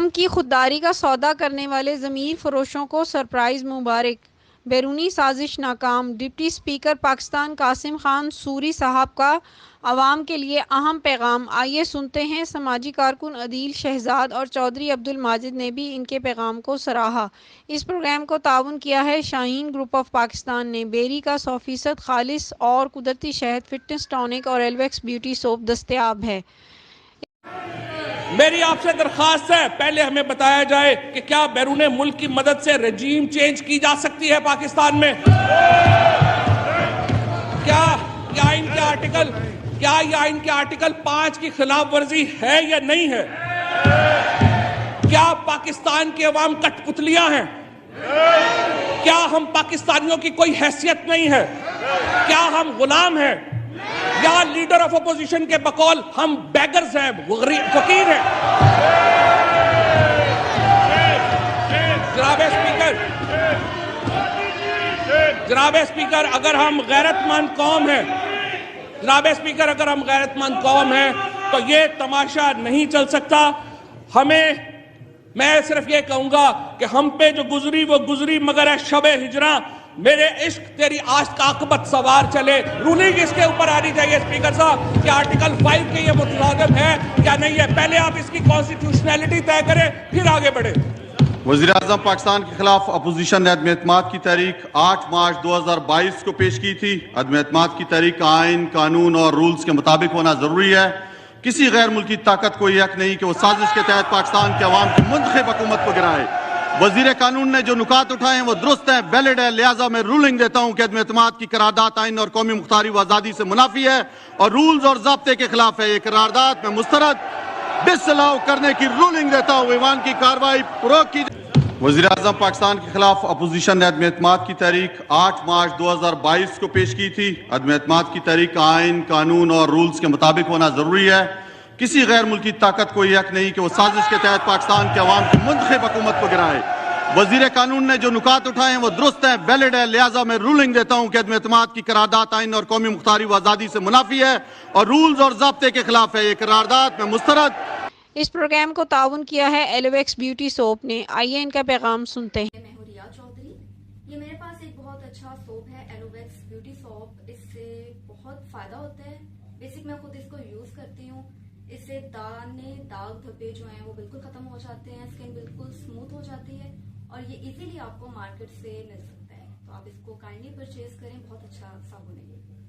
قوم کی خودداری کا سودا کرنے والے ضمیر فروشوں کو سرپرائز مبارک۔ بیرونی سازش ناکام۔ Deputy speaker Pakistan Qasim Khan sorry صاحب کا عوام کے لیے اہم پیغام۔ آئیے سنتے ہیں۔ سماجی کارکن عدیل شہزاد اور چودھری عبدالماجد نے بھی ان کے پیغام کو سراہا۔ اس پروگرام کو تعاون کیا ہے شاہین گروپ آف پاکستان نے۔ بیری کا 100% خالص اور قدرتی شہد فٹنس ٹانک اور ایلویکس بیوٹی سوپ دستیاب ہے۔ میری آپ سے درخواست ہے، پہلے ہمیں بتایا جائے کہ کیا بیرون ملک کی مدد سے رجیم چینج کی جا سکتی ہے پاکستان میں؟ کیا یہ آئین کے آرٹیکل 5 کی خلاف ورزی ہے یا نہیں ہے؟ کیا پاکستان کے عوام کٹ پتلیاں ہیں؟ کیا ہم پاکستانیوں کی کوئی حیثیت نہیں ہے؟ کیا ہم غلام ہیں؟ یا لیڈر آف اپوزیشن کے بقول ہم بیگرز ہیں، فقیر ہیں؟ جناب اسپیکر اگر ہم غیرت مند قوم ہیں تو یہ تماشا نہیں چل سکتا۔ میں صرف یہ کہوں گا کہ ہم پہ جو گزری وہ گزری، مگر ہے شب ہجراں میرے عشق تیری آشق عاقبت سوار چلے۔ رولنگ اس کے اوپر آنی چاہیے اسپیکر صاحب کہ آرٹیکل 5 کے یہ متضادم ہے یا نہیں ہے۔ پہلے آپ اس کی کانسٹیٹیوشنلٹی طے کریں پھر آگے بڑھیں۔ وزیر اعظم پاکستان کے خلاف اپوزیشن نے عدم اعتماد کی تحریک 8 مارچ 2022 کو پیش کی تھی۔ عدم اعتماد کی تحریک کا آئین، قانون اور رولز کے مطابق ہونا ضروری ہے۔ کسی غیر ملکی طاقت کو یہ حق نہیں کہ وہ سازش کے تحت پاکستان کے عوام کی منتخب حکومت کو گرائے۔ وزیر قانون نے جو نکات اٹھائے ہیں وہ درست ہیں، ویلڈ ہے، لہٰذا میں رولنگ دیتا ہوں کہ عدم اعتماد کی قرارداد آئین اور قومی مختاری و آزادی سے منافی ہے اور رولز اور ضابطے کے خلاف ہے۔ یہ قرارداد میں مسترد ڈسلاؤ کرنے کی رولنگ دیتا ہوں۔ ایوان کی کارروائی فروغ کی۔ وزیر اعظم پاکستان کے خلاف اپوزیشن نے عدم اعتماد کی تحریک 8 مارچ 2022 کو پیش کی تھی۔ عدم اعتماد کی تحریک کا آئین، قانون اور رولز کے مطابق ہونا ضروری ہے۔ کسی غیر ملکی طاقت کو یہ حق نہیں کہ وہ سازش کے تحت پاکستان کے عوام کی منتخب حکومت کو گرائے۔ وزیر قانون نے جو نکات اٹھائے ہیں وہ درست ہیں، ویلڈ ہے، لہٰذا میں رولنگ دیتا ہوں کہ عدم اعتماد کی قرارداد آئین اور قومی مختاری و آزادی سے منافی ہے اور رولز اور ضابطے کے خلاف ہے۔ یہ قرارداد میں مسترد۔ اس پروگرام کو تعاون کیا ہے ایلویکس بیوٹی سوپ نے۔ آئیے ان کا پیغام سنتے ہیں۔ میں ہوں ریا چودھری۔ یہ میرے پاس ایک بہت اچھا سوپ ہے، ایلوویکس بیوٹی سوپ۔ اس سے بہت فائدہ ہوتا ہے۔ بیسک میں خود اس کو یوز کرتی ہوں۔ اس سے دانے، داغ دھبے جو ہیں وہ بالکل ختم ہو جاتے ہیں، اسکن بالکل اسموتھ ہو جاتی ہے اور یہ ایزیلی آپ کو مارکیٹ سے مل سکتا ہے، تو آپ اس کو کائنڈلی پرچیز کریں۔ بہت اچھا صابن ہے یہ۔